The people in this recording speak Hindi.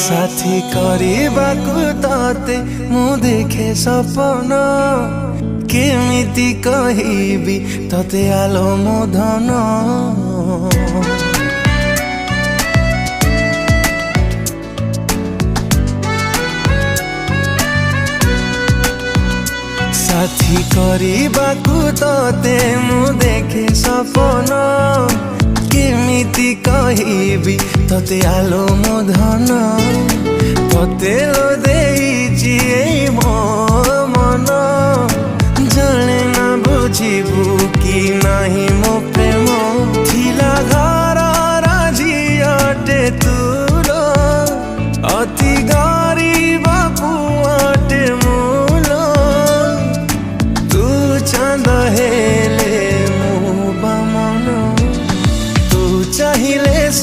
साथी କରିବାକୁ तते मु देखे सपन केमिति कहिबी तते आलो मो धन। साथी କରିବାକୁ तते मु देखे सपन केमिति कहिबी तते आलो मो धन। तते लो देइछि एई मो मन जणे ना बुझिबु कि नाही मो